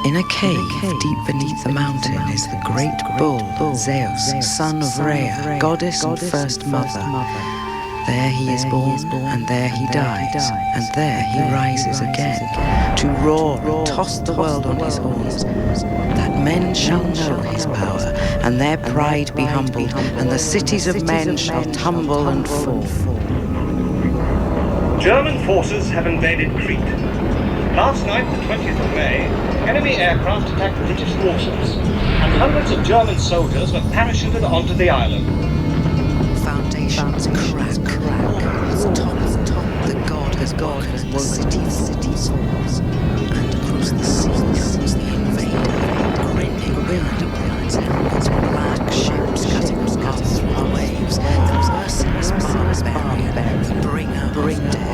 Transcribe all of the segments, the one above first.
In a cave deep beneath the mountain is the great bull, Zeus, son of Rhea, goddess and first mother. There he is born, and there he dies, and there he rises again, to roar and toss the world on his horns, that men shall know his power, and their pride be humbled, and the cities of men shall tumble and fall. German forces have invaded Crete. Last night, the 20th of May, enemy aircraft attacked British warships, and hundreds of German soldiers were parachuted onto the island. Foundations crack, walls top, the god has woken the cities, and across the sea comes the invader, grinning billboards, heralds, black ships cutting paths through the waves, the merciless barbarian, the bringer of death.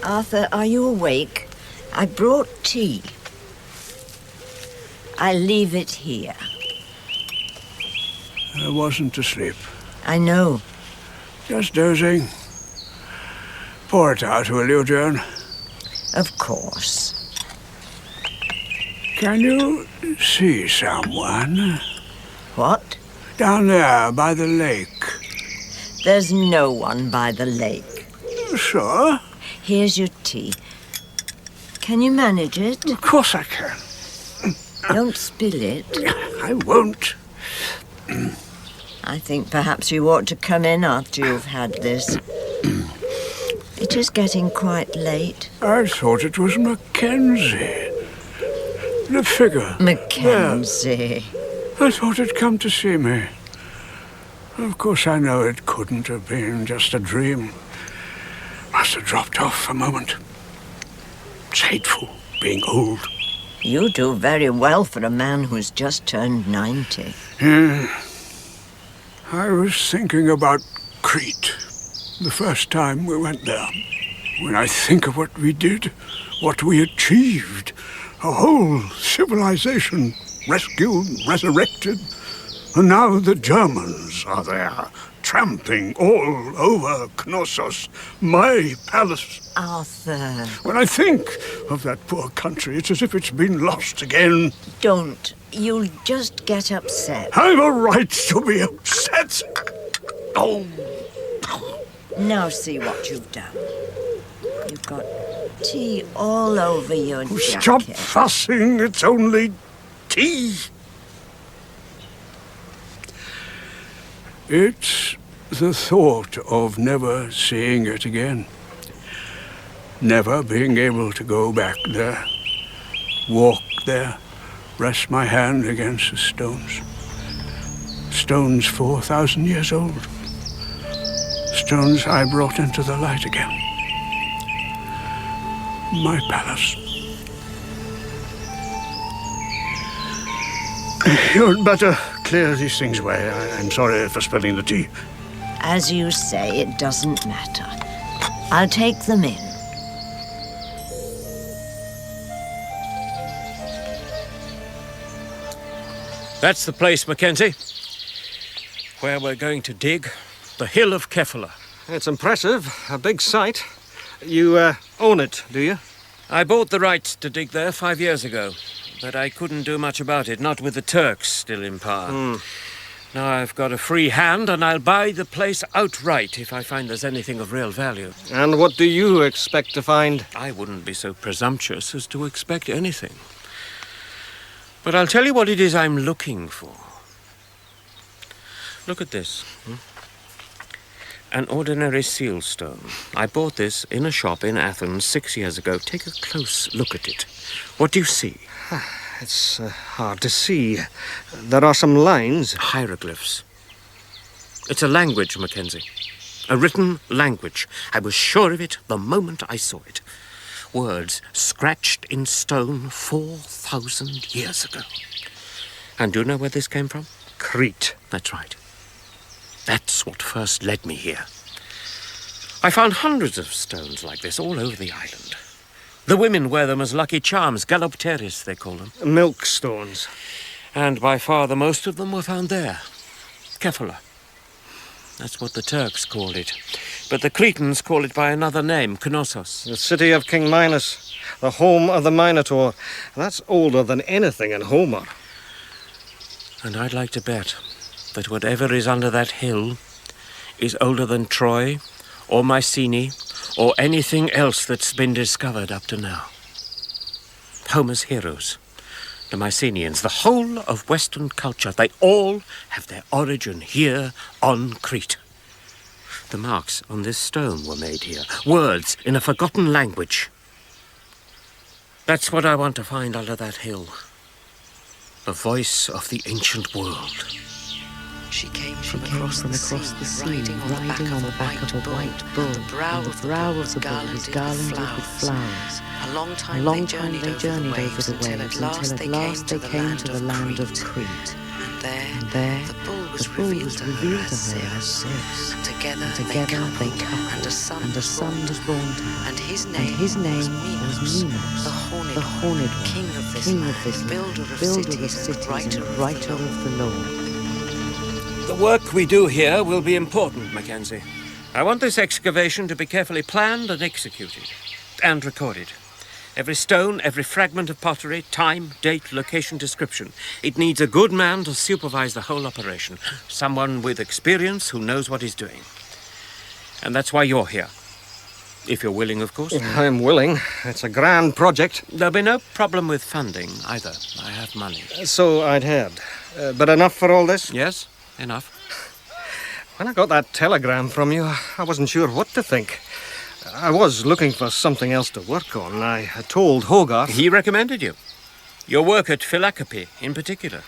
Arthur, are you awake? I brought tea. I'll leave it here. I wasn't asleep. I know. Just dozing. Pour it out, will you, Joan? Of course. Can you see someone? What? Down there, by the lake. There's no one by the lake. Sure. Here's your tea. Can you manage it? Of course I can. Don't spill it. I won't. I think perhaps you ought to come in after you've had this. It is getting quite late. I thought it was Mackenzie. The figure. Mackenzie. I thought it'd come to see me. Of course, I know it couldn't have been just a dream. Must have dropped off for a moment. It's hateful, being old. You do very well for a man who's just turned 90. Yeah. I was thinking about Crete, the first time we went there. When I think of what we did, what we achieved, a whole civilization rescued, resurrected, and now the Germans are there, tramping all over Knossos, my palace. Arthur. When I think of that poor country, it's as if it's been lost again. Don't. You'll just get upset. I've a right to be upset. Oh. Now see what you've done. You've got tea all over your jacket. Stop fussing. It's only tea. It's the thought of never seeing it again. Never being able to go back there, walk there, rest my hand against the stones. Stones 4,000 years old. Stones I brought into the light again. My palace. You'd better clear these things away. I'm sorry for spilling the tea. As you say, it doesn't matter. I'll take them in. That's the place, Mackenzie. Where we're going to dig. The Hill of Kephala. It's impressive. A big site. You own it, do you? I bought the rights to dig there 5 years ago. But I couldn't do much about it, not with the Turks still in power. Now I've got a free hand, and I'll buy the place outright if I find there's anything of real value. And what do you expect to find? I wouldn't be so presumptuous as to expect anything. But I'll tell you what it is I'm looking for. Look at this. An ordinary seal stone. I bought this in a shop in Athens 6 years ago. Take a close look at it. What do you see? It's hard to see. There are some lines. Hieroglyphs. It's a language, Mackenzie. A written language. I was sure of it the moment I saw it. Words scratched in stone 4,000 years ago. And do you know where this came from? Crete. That's right. That's what first led me here. I found hundreds of stones like this all over the island. The women wear them as lucky charms, galopteris, they call them. Milk stones. And by far the most of them were found there. Kephala. That's what the Turks called it. But the Cretans call it by another name, Knossos. The city of King Minos, the home of the Minotaur. That's older than anything in Homer. And I'd like to bet that whatever is under that hill is older than Troy, or Mycenae, or anything else that's been discovered up to now. Homer's heroes, the Mycenaeans, the whole of Western culture, they all have their origin here on Crete. The marks on this stone were made here, words in a forgotten language. That's what I want to find under that hill. The voice of the ancient world. She came from across the sea, riding on the back of a white bull, and the brow of the bull was garlanded with flowers. A long time they journeyed over the waves until at last they came to the land of Crete. And there the bull was revealed to her as Zeus. And together they coupled, and a son was born to her. And his name was Minos, the horned one, king of this land, builder of cities, and writer of the law. The work we do here will be important, Mackenzie. I want this excavation to be carefully planned and executed, and recorded. Every stone, every fragment of pottery, time, date, location, description. It needs a good man to supervise the whole operation. Someone with experience who knows what he's doing. And that's why you're here. If you're willing, of course. I'm willing. It's a grand project. There'll be no problem with funding, either. I have money. So I'd heard. But enough for all this? Yes, enough. When I got that telegram from you, I wasn't sure what to think. I was looking for something else to work on. I had told Hogarth... He recommended you. Your work at Philacope, in particular.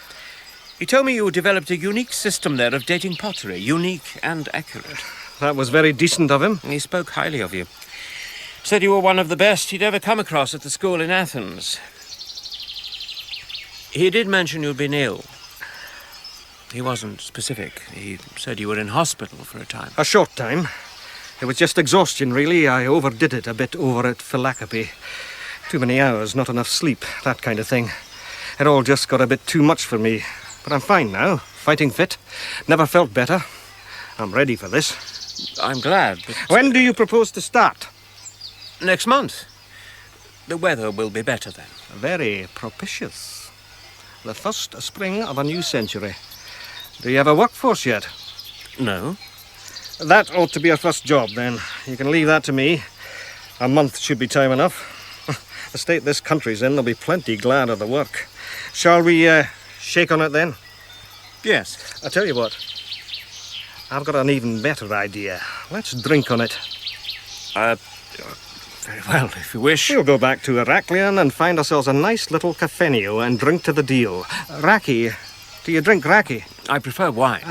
He told me you developed a unique system there of dating pottery. Unique and accurate. That was very decent of him. He spoke highly of you. Said you were one of the best he'd ever come across at the school in Athens. He did mention you'd been ill. He wasn't specific. He said you were in hospital for a time. A short time. It was just exhaustion, really. I overdid it a bit over at Philacope. Too many hours, not enough sleep, that kind of thing. It all just got a bit too much for me. But I'm fine now, fighting fit. Never felt better. I'm ready for this. I'm glad, but... When do you propose to start? Next month. The weather will be better then. Very propitious. The first spring of a new century. Do you have a workforce yet? No. That ought to be our first job, then. You can leave that to me. A month should be time enough. The state this country's in, they'll be plenty glad of the work. Shall we shake on it, then? Yes. I'll tell you what. I've got an even better idea. Let's drink on it. Very well, if you wish. We'll go back to Heraklion and find ourselves a nice little cafenio and drink to the deal. Raki. Do you drink raki? I prefer wine.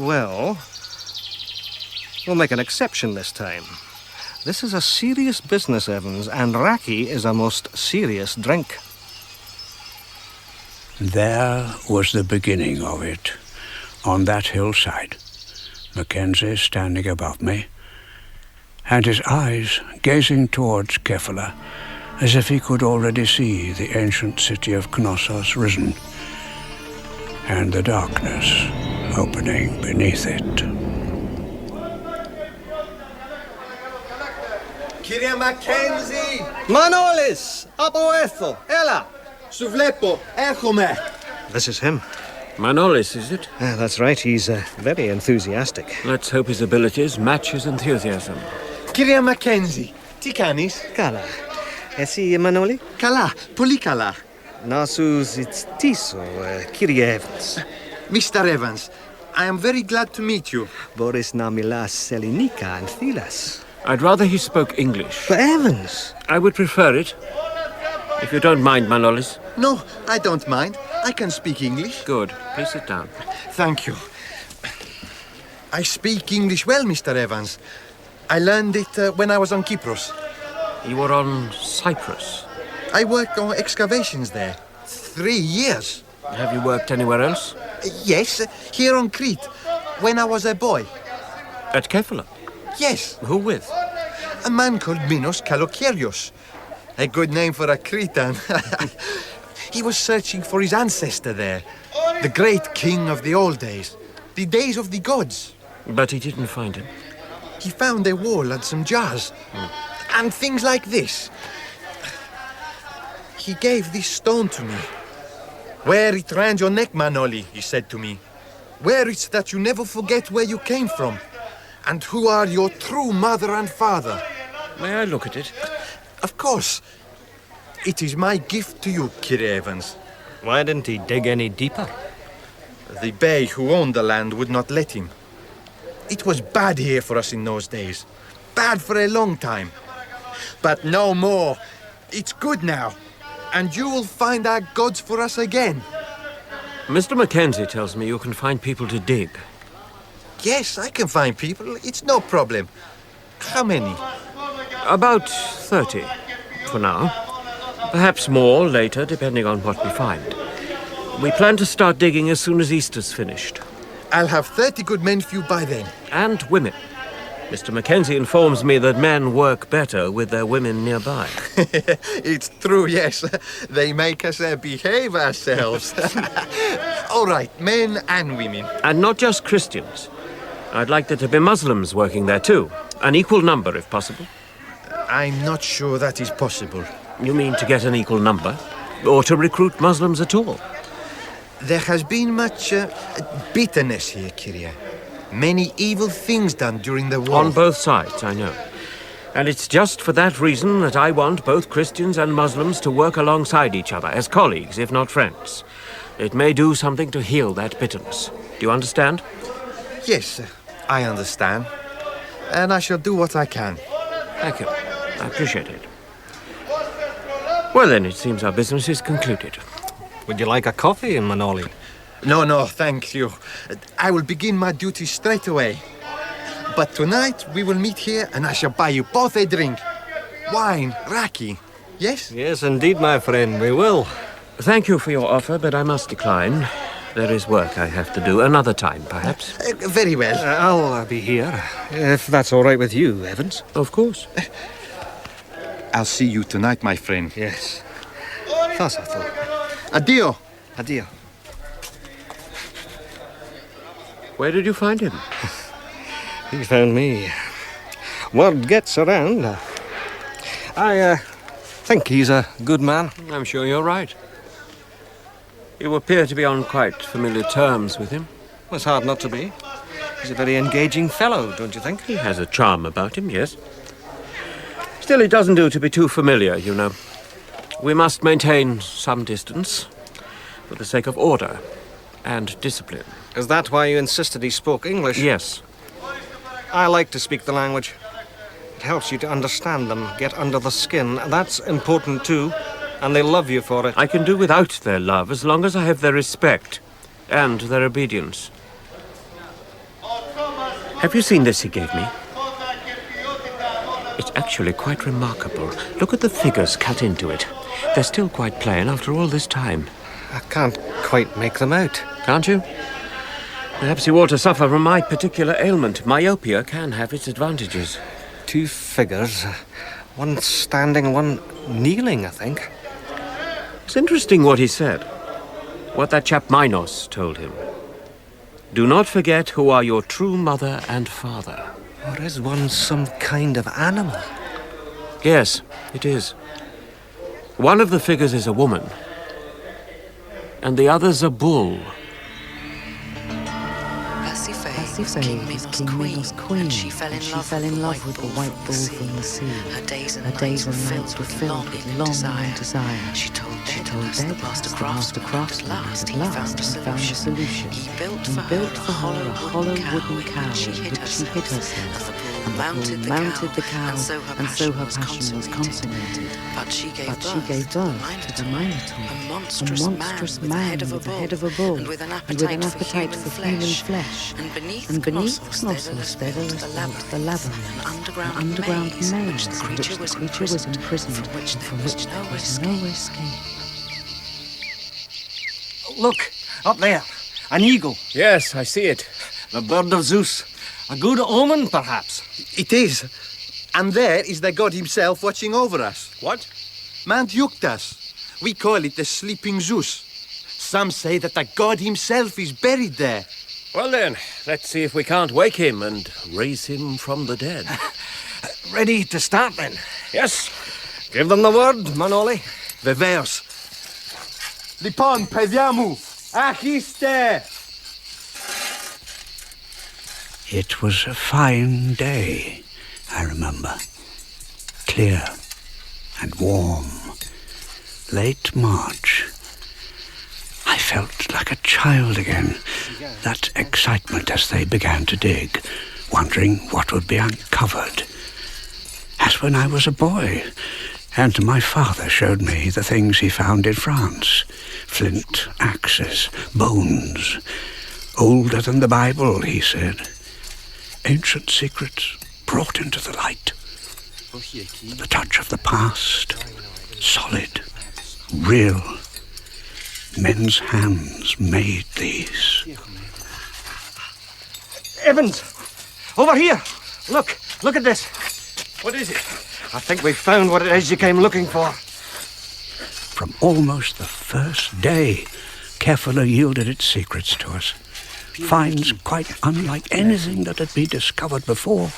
Well... We'll make an exception this time. This is a serious business, Evans, and raki is a most serious drink. There was the beginning of it, on that hillside. Mackenzie standing above me, and his eyes gazing towards Kephala, as if he could already see the ancient city of Knossos risen, and the darkness opening beneath it. Κύριε Mackenzie! Manolis! Από έρθω! Έλα! Σου βλέπω! Έρχομαι! This is him. Manolis, is it? That's right. He's very enthusiastic. Let's hope his abilities match his enthusiasm. Κύριε Mackenzie, τι κάνεις? Καλά. Εσύ, Manoli? Καλά, πολύ καλά. Να σου ζητήσω, κύριε Evans. Mr. Evans, I am very glad to meet you. Μπορείς να μιλάς ελληνικά αν θέλεις. I'd rather he spoke English. But Evans! I would prefer it. If you don't mind, Manolis. No, I don't mind. I can speak English. Good. Please sit down. Thank you. I speak English well, Mr. Evans. I learned it when I was on Kypros. You were on Cyprus. I worked on excavations there. 3 years. Have you worked anywhere else? Yes, here on Crete, when I was a boy. At Kephala? Yes, Who with? a man called Minos Kalokerios. A good name for a Cretan. He was searching for his ancestor there, the great king of the old days, the days of the gods. But he didn't find him. he found a wall and some jars. And things like this. He gave this stone to me. Wear it round your neck, Manoli, he said to me. Wear it that you never forget where you came from. And who are your true mother and father. May I look at it? Of course. It is my gift to you, Sir Evans. Why didn't he dig any deeper? The Bey who owned the land would not let him. It was bad here for us in those days. Bad for a long time. But no more. It's good now. And you will find our gods for us again. Mr. Mackenzie tells me you can find people to dig. Yes, I can find people. It's no problem. How many? About 30, for now. Perhaps more later, depending on what we find. We plan to start digging as soon as Easter's finished. I'll have 30 good men for you by then. And women. Mr. Mackenzie informs me that men work better with their women nearby. It's true, yes. They make us behave ourselves. All right, men and women. And not just Christians. I'd like there to be Muslims working there too. An equal number, if possible. I'm not sure that is possible. You mean to get an equal number? Or to recruit Muslims at all? There has been much bitterness here, Kyria. Many evil things done during the war. On both sides, I know. And it's just for that reason that I want both Christians and Muslims to work alongside each other, as colleagues, if not friends. It may do something to heal that bitterness. Do you understand? Yes, I understand. And I shall do what I can. Thank you. I appreciate it. Well then, it seems our business is concluded. Would you like a coffee in Manolis? No, thank you. I will begin my duty straight away. But tonight we will meet here and I shall buy you both a drink. Wine, raki. Yes? Yes, indeed, my friend, we will. Thank you for your offer, but I must decline. There is work I have to do. Another time, perhaps. Very well. I'll be here, if that's all right with you, Evans. Of course. I'll see you tonight, my friend. Yes. Thus I thought. Addio. Addio. Where did you find him? He found me. Word gets around. I think he's a good man. I'm sure you're right. You appear to be on quite familiar terms with him. It's hard not to be. He's a very engaging fellow, don't you think? He has a charm about him, yes. Still, it doesn't do to be too familiar, you know. We must maintain some distance for the sake of order and discipline. Is that why you insisted he spoke English? Yes. I like to speak the language. It helps you to understand them, get under the skin. That's important too, and they love you for it. I can do without their love as long as I have their respect and their obedience. Have you seen this he gave me? It's actually quite remarkable. Look at the figures cut into it. They're still quite plain after all this time. I can't quite make them out. Can't you? Perhaps you ought to suffer from my particular ailment. Myopia can have its advantages. 2 figures. One standing, one kneeling, I think. It's interesting what he said. What that chap Minos told him. Do not forget who are your true mother and father. Or is one some kind of animal? Yes, it is. One of the figures is a woman, and the other's a bull. Persephone was King Mino's queen, and she fell in love with the white bull from the sea. Her days and nights were were filled filled with longing and desire. She told Daedalus, the master craftsman, at last he found a solution. He built for her a hollow wooden cow, which she hid herself, and the bull mounted the cow, and so her passion was consummated. But she gave birth to the Minotaur, a monstrous man with the head of a bull, and with an appetite for human flesh. And beneath Knossos there was the labyrinth, an underground maze in which the creature was imprisoned, and from which there was no escape. Look, up there. An eagle. Yes, I see it. The bird of Zeus. A good omen, perhaps. It is. And there is the god himself watching over us. What? Mount Euctus. We call it the sleeping Zeus. Some say that the god himself is buried there. Well then, let's see if we can't wake him and raise him from the dead. Ready to start then? Yes. Give them the word, Manoli. Veveos. Lipon, peviamu. Achiste. It was a fine day, I remember. Clear and warm. Late March. I felt like a child again. That excitement as they began to dig, wondering what would be uncovered. As when I was a boy, and my father showed me the things he found in France. Flint axes, bones. Older than the Bible, he said. Ancient secrets brought into the light. The touch of the past. Solid. Real. Men's hands made these. Evans! Over here! Look at this. What is it? I think we found what it is you came looking for. From almost the first day, carefully yielded its secrets to us. Finds quite unlike anything that had been discovered before.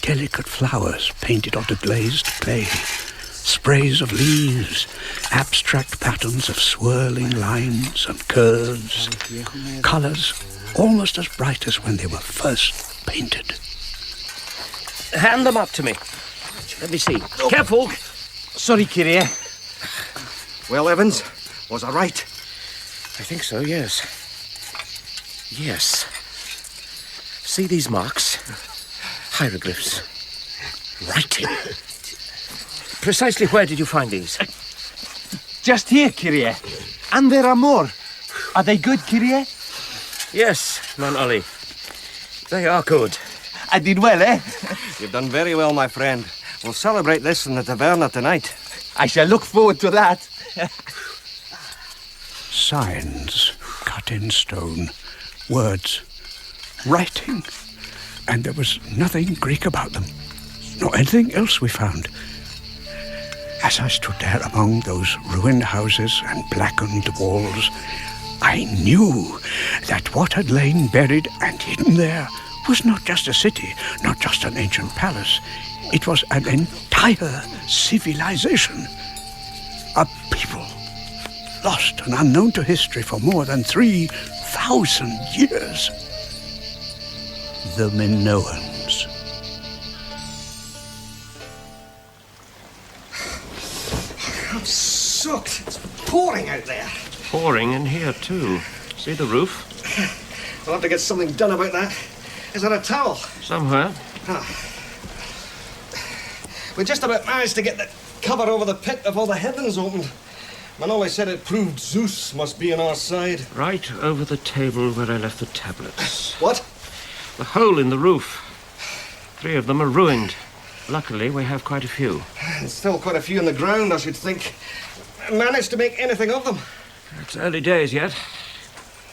Delicate flowers painted onto glazed clay. Sprays of leaves, abstract patterns of swirling lines and curves, colours almost as bright as when they were first painted. Hand them up to me. Let me see. Careful. Sorry, Kyrie. Well, Evans, was I right? I think so, yes. Yes. See these marks? Hieroglyphs. Writing. Precisely where did you find these? Just here, Kyrie. And there are more. Are they good, Kyrie? Yes, Manoli. They are good. I did well, eh? You've done very well, my friend. We'll celebrate this in the taverna tonight. I shall look forward to that. Signs cut in stone, words, writing, and there was nothing Greek about them, nor anything else we found. As I stood there among those ruined houses and blackened walls, I knew that what had lain buried and hidden there was not just a city, not just an ancient palace. It was an entire civilization. A people, lost and unknown to history for more than 3,000 years. The Minoans. I'm soaked. It's pouring out there. Pouring in here, too. See the roof? I'll have to get something done about that. Is there a towel? Somewhere. We just about managed to get the cover over the pit before the heavens opened. Manolis said it proved Zeus must be on our side. Right over the table where I left the tablets. What? The hole in the roof. 3 of them are ruined. Luckily, we have quite a few. There's still quite a few in the ground, I should think. Managed to make anything of them? It's early days yet.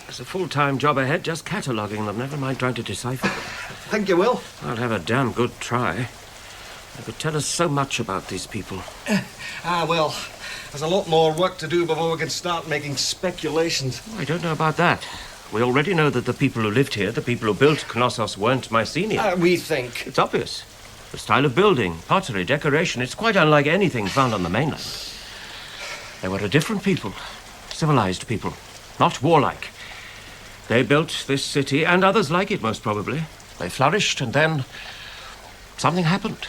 There's a full-time job ahead just cataloguing them, never mind trying to decipher them. Think you will? I'll have a damn good try. They could tell us so much about these people. Well, there's a lot more work to do before we can start making speculations. I don't know about that. We already know that the people who lived here, the people who built Knossos, weren't Mycenaean. We think. It's obvious. The style of building, pottery, decoration, it's quite unlike anything found on the mainland. They were a different people, civilized people, not warlike. They built this city and others like it, most probably. They flourished, and then something happened.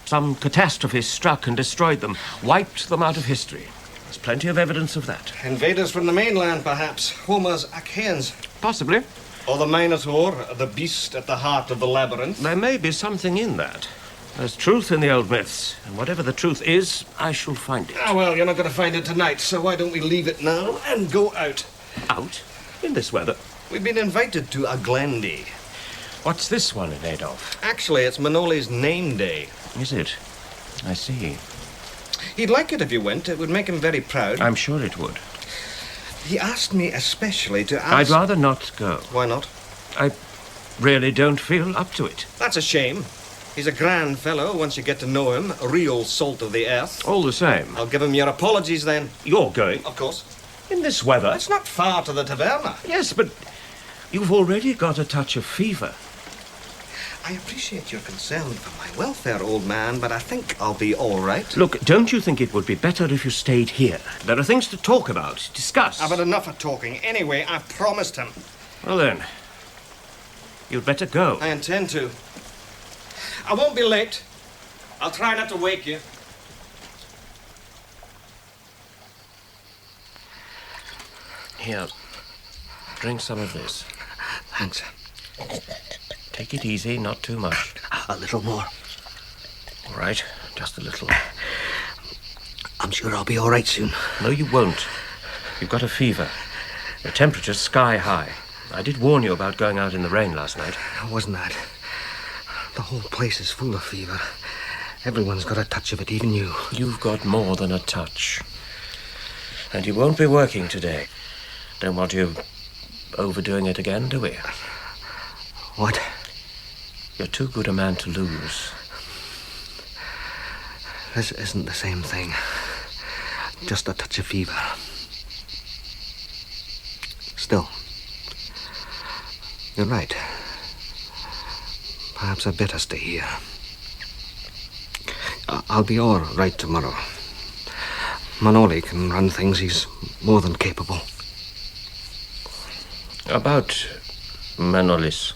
Some catastrophe struck and destroyed them, wiped them out of history. There's plenty of evidence of that. Invaders from the mainland, perhaps. Homer's Achaeans. Possibly. Or the Minotaur, the beast at the heart of the labyrinth. There may be something in that. There's truth in the old myths, and whatever the truth is, I shall find it. Well, you're not going to find it tonight, so why don't we leave it now and go out? Out? In this weather? We've been invited to a Glendy. What's this one in aid of? Actually, it's Manoli's name day. Is it? I see. He'd like it if you went. It would make him very proud. I'm sure it would. He asked me especially to ask... I'd rather not go. Why not? I really don't feel up to it. That's a shame. He's a grand fellow once you get to know him. A real salt of the earth. All the same. I'll give him your apologies then. You're going? Of course. In this weather? It's not far to the taverna. Yes, but You've already got a touch of fever. I appreciate your concern for my welfare, old man, but I think I'll be all right. Look, don't you think it would be better if you stayed here? There are things to talk about, discuss. I've had enough of talking. Anyway, I've promised him. Well then, you'd better go. I intend to. I won't be late. I'll try not to wake you. Here, drink some of this. Thanks. Take it easy, not too much. A little more. All right, just a little. I'm sure I'll be all right soon. No, you won't. You've got a fever. The temperature's sky high. I did warn you about going out in the rain last night. It wasn't that. The whole place is full of fever. Everyone's got a touch of it, even you. You've got more than a touch. And you won't be working today. Don't want you overdoing it again, do we? What? You're too good a man to lose. This isn't the same thing. Just a touch of fever. Still, you're right. Perhaps I'd better stay here. I'll be all right tomorrow. Manolis can run things. He's more than capable. About Manolis.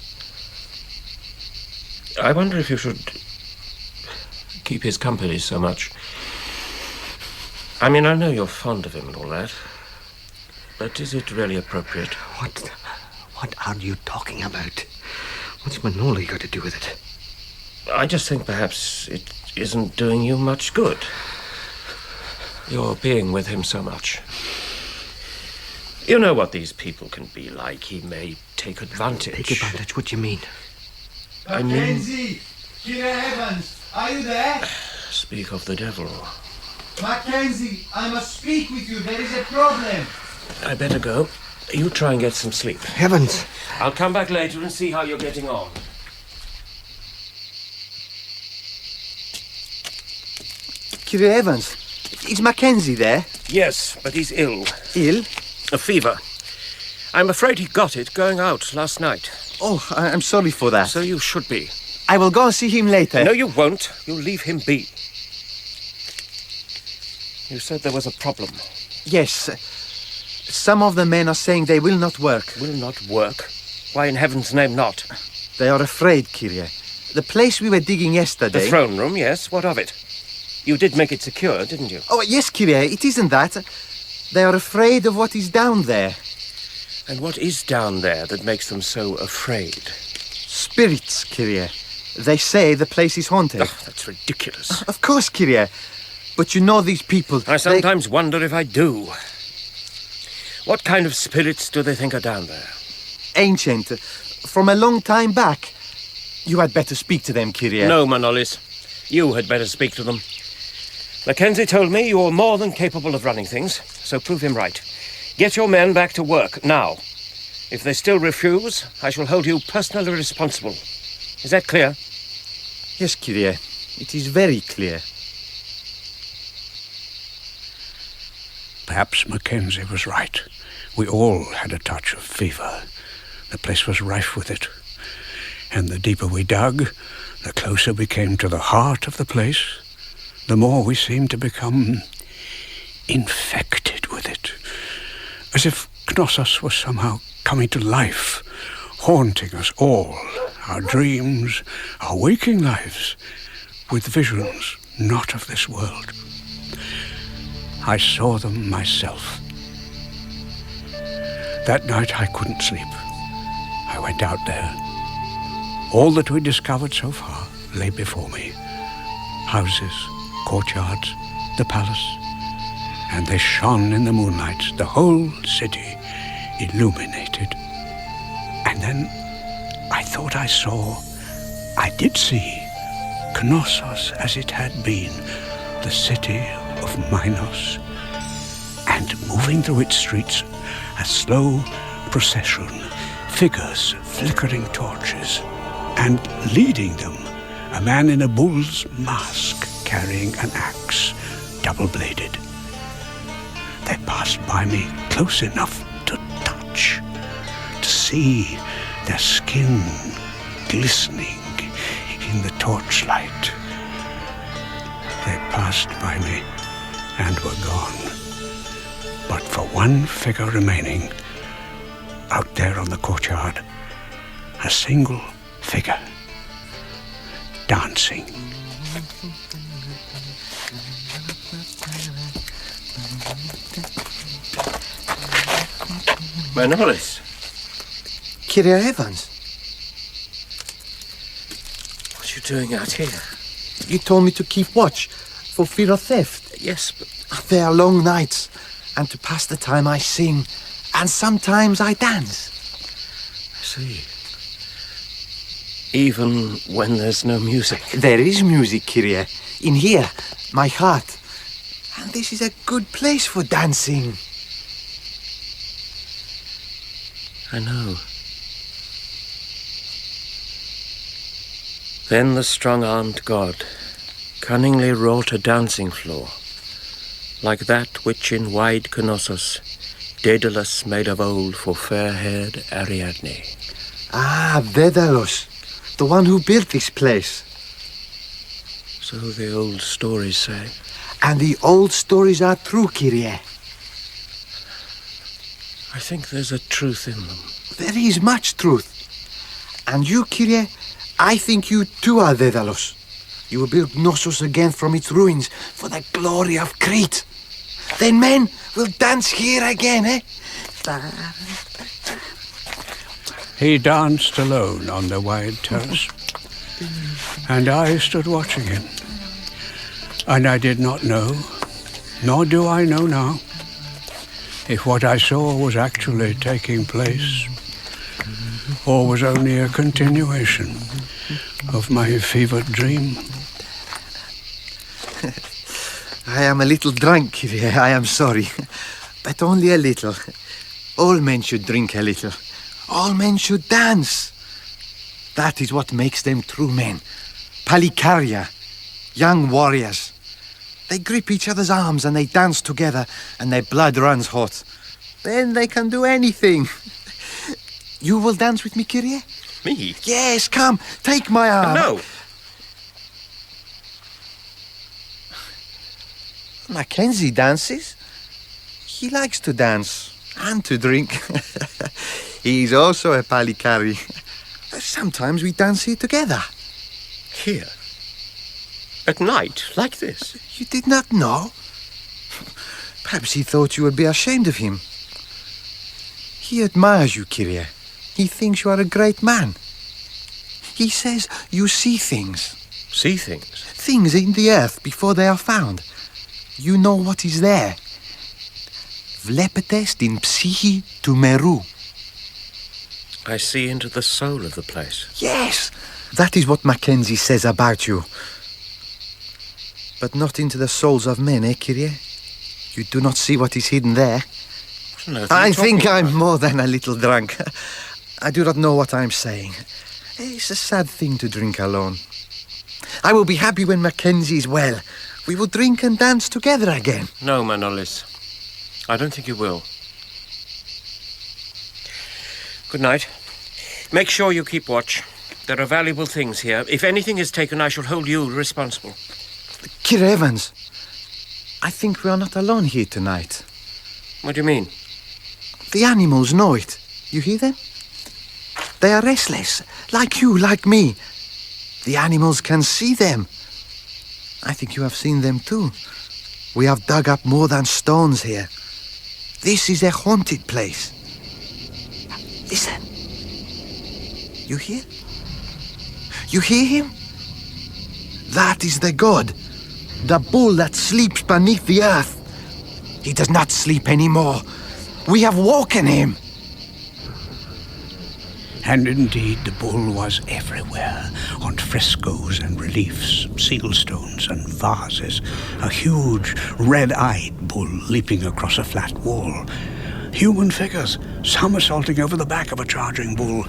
I wonder if you should keep his company so much. I mean, I know you're fond of him and all that, but is it really appropriate? What are you talking about? What's Manolis got to do with it? I just think perhaps it isn't doing you much good. You're being with him so much. You know what these people can be like. He may take advantage. Take advantage? What do you mean? I mean... Mackenzie! Sir Evans! Are you there? Speak of the devil. Mackenzie, I must speak with you. There is a problem. I better go. You try and get some sleep. Evans! I'll come back later and see how you're getting on. Sir Evans, is Mackenzie there? Yes, but he's ill. Ill? A fever. I'm afraid he got it going out last night. Oh, I'm sorry for that. So you should be. I will go and see him later. No, you won't. You'll leave him be. You said there was a problem. Yes. Some of the men are saying they will not work. Will not work? Why in heaven's name not? They are afraid, Kyrie. The place we were digging yesterday... The throne room, yes. What of it? You did make it secure, didn't you? Oh, yes, Kyrie. It isn't that. They are afraid of what is down there. And what is down there that makes them so afraid? Spirits, Kyrie. They say the place is haunted. Oh, that's ridiculous. Of course, Kyrie. But you know these people... I sometimes wonder if I do. What kind of spirits do they think are down there? Ancient. From a long time back. You had better speak to them, Kyrie. No, Manolis. You had better speak to them. Mackenzie told me you're more than capable of running things, so prove him right. Get your men back to work, now. If they still refuse, I shall hold you personally responsible. Is that clear? Yes, Kyrie. It is very clear. Perhaps Mackenzie was right. We all had a touch of fever. The place was rife with it. And the deeper we dug, the closer we came to the heart of the place, the more we seemed to become infected with it. As if Knossos was somehow coming to life, haunting us all, our dreams, our waking lives, with visions not of this world. I saw them myself. That night I couldn't sleep. I went out there. All that we discovered so far lay before me. Houses, courtyards, the palace. And they shone in the moonlight, the whole city illuminated. And then I thought I did see Knossos as it had been, the city of Minos. And moving through its streets, a slow procession, figures flickering torches, and leading them, a man in a bull's mask carrying an axe, double-bladed. They passed by me close enough to touch, to see their skin glistening in the torchlight. They passed by me and were gone. But for one figure remaining, out there on the courtyard, a single figure, dancing. Manolis. Kyrie Evans, What are you doing out here? you told me to keep watch for fear of theft. Yes, but They are long nights, and to pass the time I sing, and sometimes I dance. I see. Even when there's no music. There is music, Kyrie, in here, my heart. And this is a good place for dancing. I know. Then the strong-armed god cunningly wrought a dancing floor, like that which in wide Knossos Daedalus made of old for fair-haired Ariadne. Ah, Daedalus, the one who built this place. So the old stories say. And the old stories are true, Kyrie. I think there's a truth in them. There is much truth. And you, Kyrie, I think you too are Daedalus. You will build Knossos again from its ruins for the glory of Crete. Then men will dance here again, eh? He danced alone on the wide terrace, and I stood watching him. And I did not know, nor do I know now, if what I saw was actually taking place, or was only a continuation of my fevered dream. I am a little drunk, Kyrie, I am sorry. But only a little. All men should drink a little. All men should dance. That is what makes them true men. Palikaria, young warriors. They grip each other's arms and they dance together and their blood runs hot. Then they can do anything. You will dance with me, Kyrie? Me? Yes, come, take my arm. No! Mackenzie dances. He likes to dance and to drink. He's also a palikari. Sometimes we dance here together. Here? At night, like this? You did not know? Perhaps he thought you would be ashamed of him. He admires you, Kyrie. He thinks you are a great man. He says you see things. See things? Things in the earth before they are found. You know what is there. Vlepetes din psychi tu meru. I see into the soul of the place. Yes, that is what Mackenzie says about you. But not into the souls of men, eh, Kyrie? You do not see what is hidden there. No, I think I'm more than a little drunk. I do not know what I'm saying. It's a sad thing to drink alone. I will be happy when Mackenzie is well. We will drink and dance together again. No, Manolis. I don't think you will. Good night. Make sure you keep watch. There are valuable things here. If anything is taken, I shall hold you responsible. Kyrie Evans, I think we are not alone here tonight. What do you mean? The animals know it. You hear them? They are restless, like you, like me. The animals can see them. I think you have seen them too. We have dug up more than stones here. This is a haunted place. Listen. You hear? You hear him? That is the god. The bull that sleeps beneath the earth. He does not sleep anymore. We have woken him. And indeed, the bull was everywhere, on frescoes and reliefs, seal stones and vases. A huge, red-eyed bull leaping across a flat wall. Human figures, somersaulting over the back of a charging bull.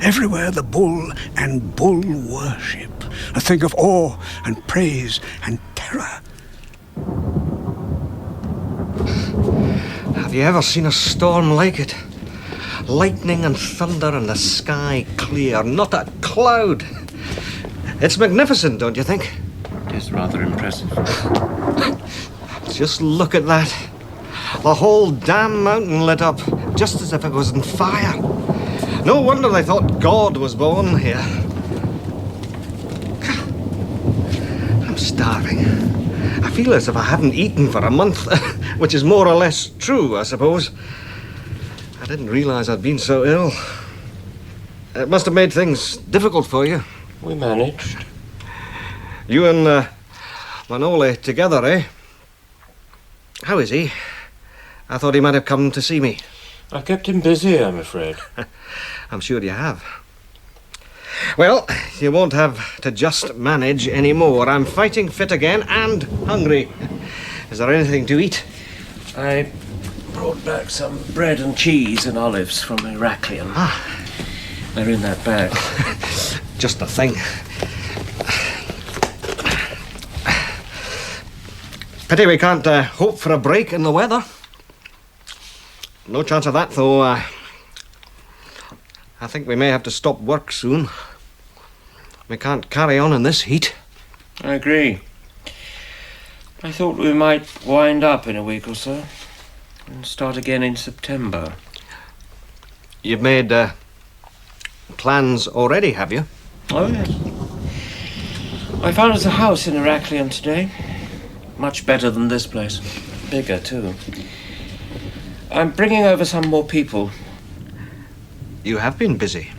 Everywhere the bull and bull worship. A thing of awe and praise and terror. Have you ever seen a storm like it? Lightning and thunder and the sky clear, not a cloud. It's magnificent, don't you think? It is rather impressive. Just look at that. The whole damn mountain lit up, just as if it was on fire. No wonder they thought God was born here. I'm starving. I feel as if I haven't eaten for a month, which is more or less true, I suppose. I didn't realize I'd been so ill. It must have made things difficult for you. We managed. You and Manolis together, eh? How is he? I thought he might have come to see me. I kept him busy, I'm afraid. I'm sure you have. Well, you won't have to just manage anymore. I'm fighting fit again and hungry. Is there anything to eat? I brought back some bread and cheese and olives from Heraklion. They're in that bag. Just the thing. Pity we can't hope for a break in the weather. No chance of that, though. I think we may have to stop work soon. We can't carry on in this heat. I agree. I thought we might wind up in a week or so and start again in September. You've made plans already, have you? Oh, yes. I found us a house in Heraklion today. Much better than this place. Bigger, too. I'm bringing over some more people. You have been busy.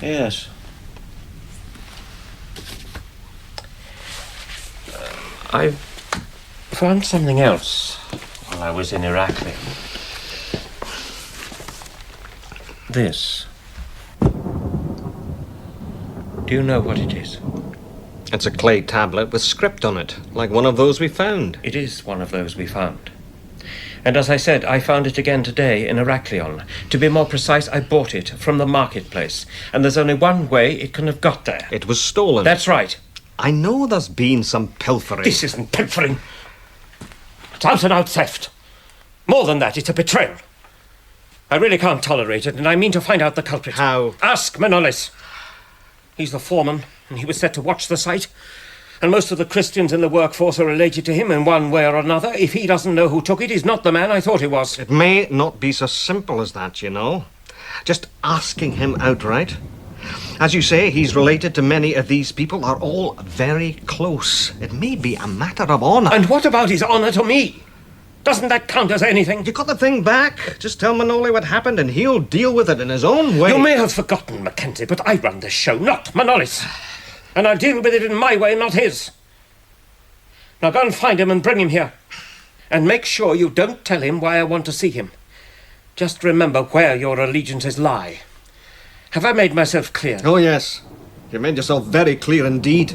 Yes. I found something else while I was in Heraklion. This. Do you know what it is? It's a clay tablet with script on it, like one of those we found. It is one of those we found. And as I said, I found it again today in Heraklion. To be more precise, I bought it from the marketplace. And there's only one way it can have got there. It was stolen. That's right. I know there's been some pilfering. This isn't pilfering. It's out and out theft. More than that, it's a betrayal. I really can't tolerate it, and I mean to find out the culprit. How? Ask Manolis. He's the foreman, and he was set to watch the site. And most of the Christians in the workforce are related to him in one way or another. If he doesn't know who took it, he's not the man I thought he was. It may not be so simple as that, you know. Just asking him outright. As you say, he's related to many of these people, are all very close. It may be a matter of honour. And what about his honour to me? Doesn't that count as anything? You got the thing back. Just tell Manolis what happened and he'll deal with it in his own way. You may have forgotten, Mackenzie, but I run this show, not Manolis. And I'll deal with it in my way, not his. Now go and find him and bring him here. And make sure you don't tell him why I want to see him. Just remember where your allegiances lie. Have I made myself clear? Oh, yes. You made yourself very clear indeed.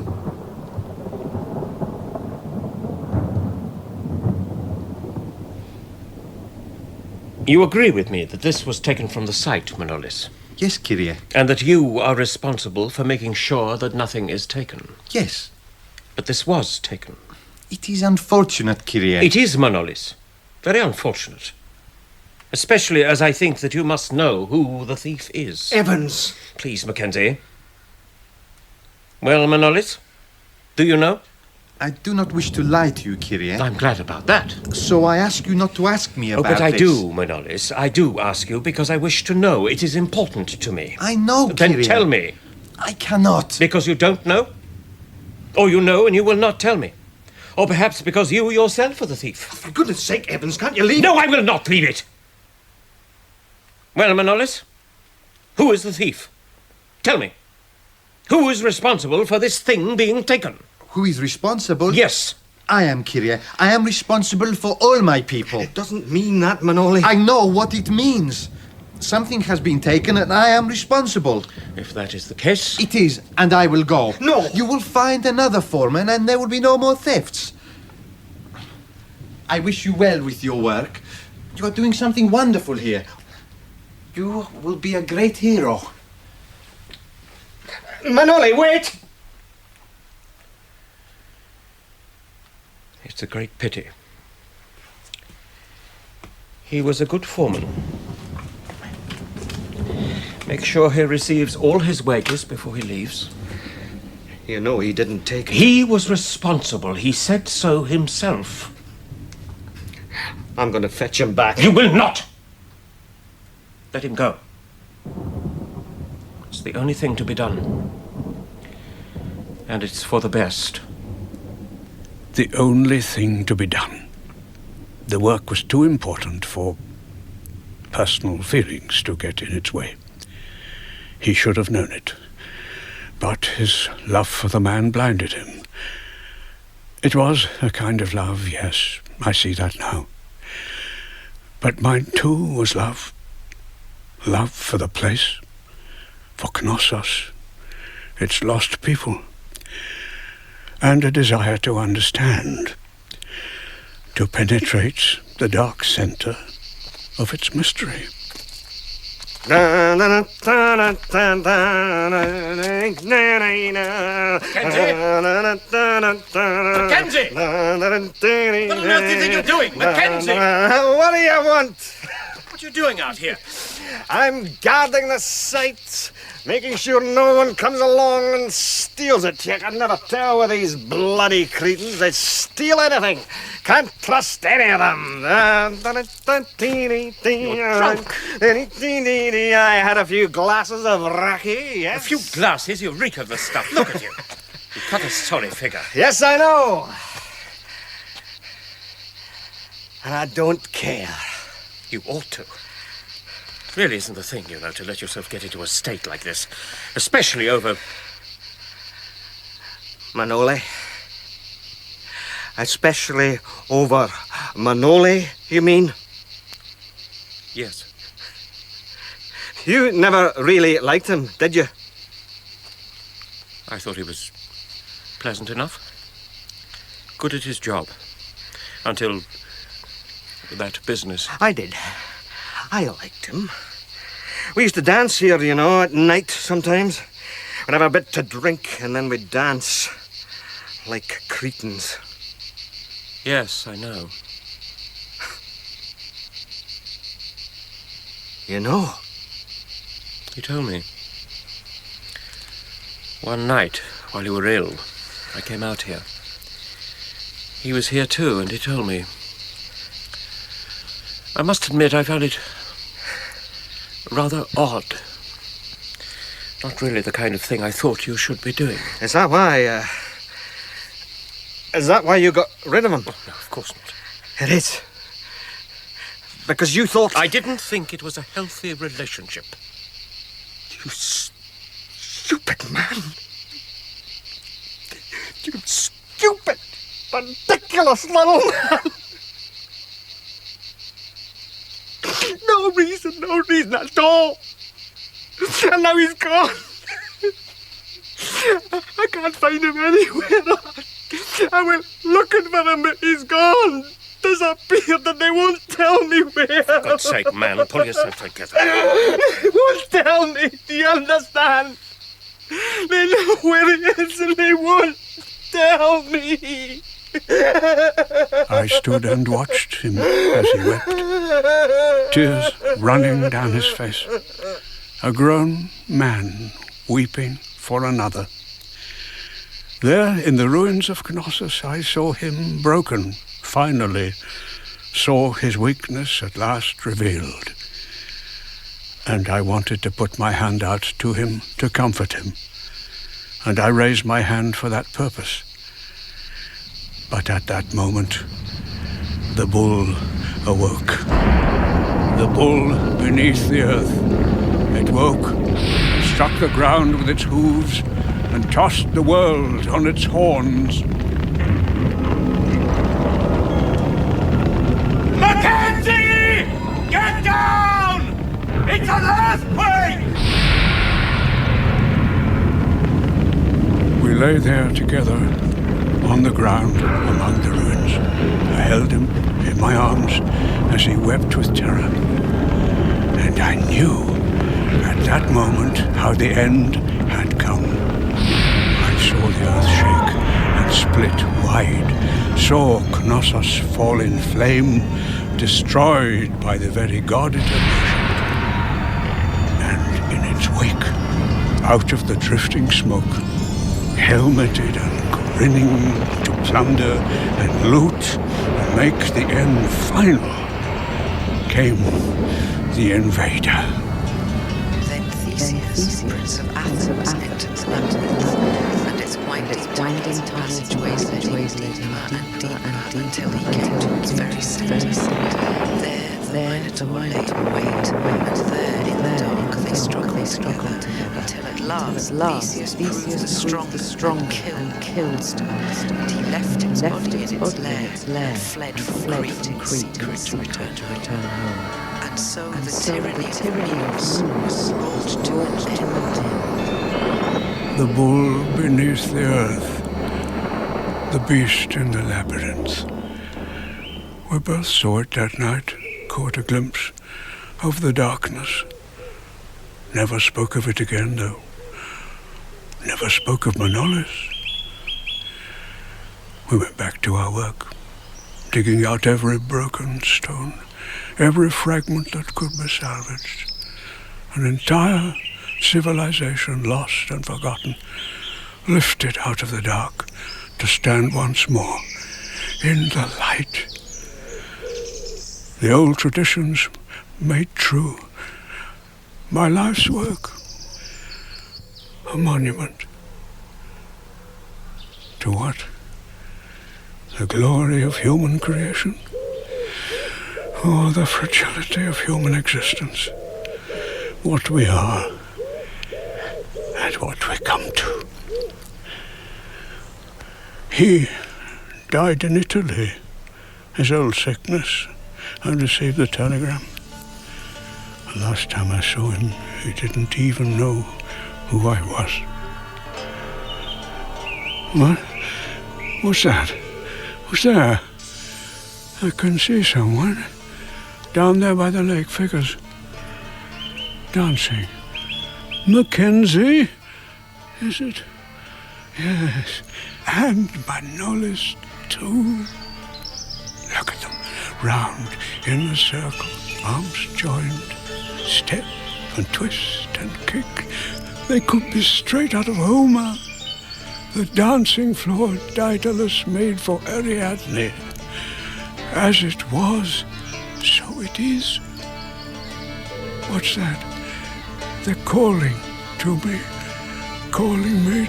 You agree with me that this was taken from the site, Manolis? Yes, Kyrie. And that you are responsible for making sure that nothing is taken? Yes. But this was taken. It is unfortunate, Kyrie. It is, Manolis. Very unfortunate. Especially as I think that you must know who the thief is. Evans! Please, Mackenzie. Well, Manolis, do you know? I do not wish to lie to you, Kyrie. I'm glad about that. So I ask you not to ask me about this. But I do, Manolis. I do ask you because I wish to know. It is important to me. I know, Kyrie. Then tell me. I cannot. Because you don't know? Or you know and you will not tell me? Or perhaps because you yourself are the thief? For goodness sake, Evans, can't you leave? No, I will not leave it. Well, Manolis, who is the thief? Tell me. Who is responsible for this thing being taken? Who is responsible? Yes. I am, Kyrie. I am responsible for all my people. It doesn't mean that, Manolis. I know what it means. Something has been taken and I am responsible. If that is the case... It is, and I will go. No! You will find another foreman and there will be no more thefts. I wish you well with your work. You are doing something wonderful here. You will be a great hero. Manolis, wait! It's a great pity. He was a good foreman. Make sure he receives all his wages before he leaves. You know he didn't take it. He was responsible. He said so himself. I'm going to fetch him back. You will not! Let him go. It's the only thing to be done. And it's for the best. The only thing to be done. The work was too important for personal feelings to get in its way. He should have known it. But his love for the man blinded him. It was a kind of love, yes, I see that now. But mine too was love. Love for the place, for Knossos, its lost people, and a desire to understand, to penetrate the dark center of its mystery. Mackenzie! Mackenzie! What on earth do you think you're doing? Mackenzie! What do you want? What are you doing out here? I'm guarding the site, making sure no one comes along and steals it. You can never tell with these bloody Cretans. They steal anything. Can't trust any of them. You're drunk. I had a few glasses of raki, yes. A few glasses? You reek of the stuff. Look at you. You cut a sorry figure. Yes, I know. And I don't care. You ought to. It really isn't the thing, you know, to let yourself get into a state like this. Especially over... Manoli. Especially over Manoli, you mean? Yes. You never really liked him, did you? I thought he was pleasant enough. Good at his job. Until that business. I did. I liked him. We used to dance here, you know, at night sometimes. We'd have a bit to drink and then we'd dance. Like Cretans. Yes, I know. You know? He told me. One night, while you were ill, I came out here. He was here too, and he told me. I must admit, I found it rather odd. Not really the kind of thing I thought you should be doing. Is that why, Is that why you got rid of him? Oh, no, of course not. It is. Because you thought... I didn't think it was a healthy relationship. You stupid man. You stupid, ridiculous little man. No reason at all. And now he's gone. I can't find him anywhere. I went looking for him, but he's gone. Disappeared, and they won't tell me where. For God's sake, man, pull yourself together. They won't tell me. Do you understand? They know where he is, and they won't tell me. I stood and watched him as he wept, tears running down his face. A grown man weeping for another. There, in the ruins of Knossos, I saw him broken, finally, saw his weakness at last revealed. And I wanted to put my hand out to him to comfort him. And I raised my hand for that purpose. But at that moment, the bull awoke. The bull beneath the earth. It woke, struck the ground with its hooves, and tossed the world on its horns. Mackenzie! Get down! It's an earthquake! We lay there together, on the ground among the ruins. I held him in my arms as he wept with terror. And I knew at that moment how the end had come. I saw the earth shake and split wide, saw Knossos fall in flame, destroyed by the very god it had worshipped. And in its out of the drifting smoke, helmeted and grinning to plunder and loot and make the end final, came the invader. Then Theseus, Prince of Athens, entered the labyrinth, and its winding passageways led him deeper and deeper until he came to its very centre. There the Minotaur lay in wait, and there in the dark they struggled together, until at last Theseus proved the strong and killed, and he left its body in its lair, and fled from Crete in secret to return home. And so the tyranny of Minoan was brought to an end. The bull beneath the earth, the beast in the labyrinth. We both saw it that night, caught a glimpse of the darkness. Never spoke of it again, though. Never spoke of Manolis. We went back to our work, digging out every broken stone, every fragment that could be salvaged. An entire civilization lost and forgotten, lifted out of the dark to stand once more in the light. The old traditions made true. My life's work, a monument. To what? The glory of human creation? Or the fragility of human existence? What we are and what we come to. He died in Italy, his old sickness. I received the telegram. The last time I saw him, he didn't even know who I was. What? What's that? Who's there? I can see someone. Down there by the lake, figures. Dancing. Mackenzie? Is it? Yes. And Manolis, too. Look at them. Round in a circle, arms joined, step and twist and kick. They could be straight out of Homer. The dancing floor Daedalus made for Ariadne. As it was, so it is. What's that? They're calling to me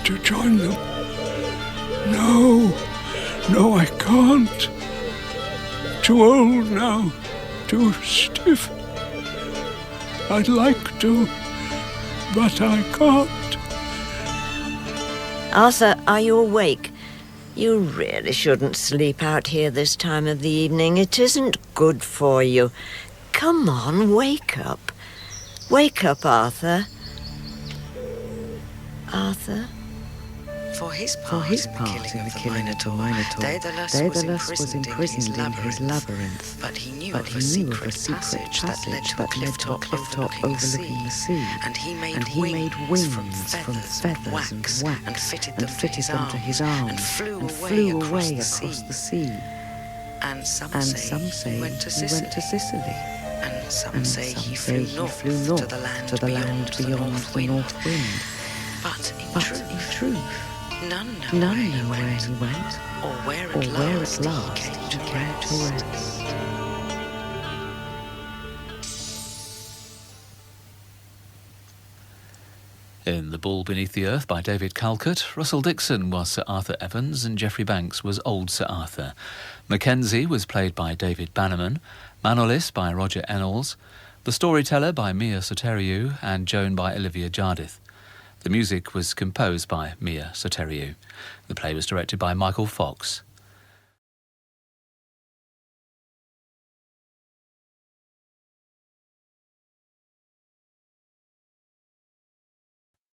to join them. No, I can't. Too old now, too stiff. I'd like to, but I can't. Arthur, are you awake? You really shouldn't sleep out here this time of the evening. It isn't good for you. Come on, wake up. Wake up, Arthur. Arthur? For his part in the killing of the Minotaur, Daedalus was imprisoned in his labyrinth, but he knew of a secret passage that led to a cliff top overlooking the sea, and he made wings from feathers and wax, and fitted them to his arms, and flew away across the sea. And some say he went to Sicily, and some say he flew north to the land beyond the north wind. But in truth, none know where he went, or where at last he came to rest. In The Bull Beneath the Earth by David Calcutt, Russell Dixon was Sir Arthur Evans and Geoffrey Banks was Old Sir Arthur. Mackenzie was played by David Bannerman, Manolis by Roger Ennals, The Storyteller by Mla Soterlou and Joan by Olivia Jardlth. The music was composed by Mla Soterlou. The play was directed by Michael Fox.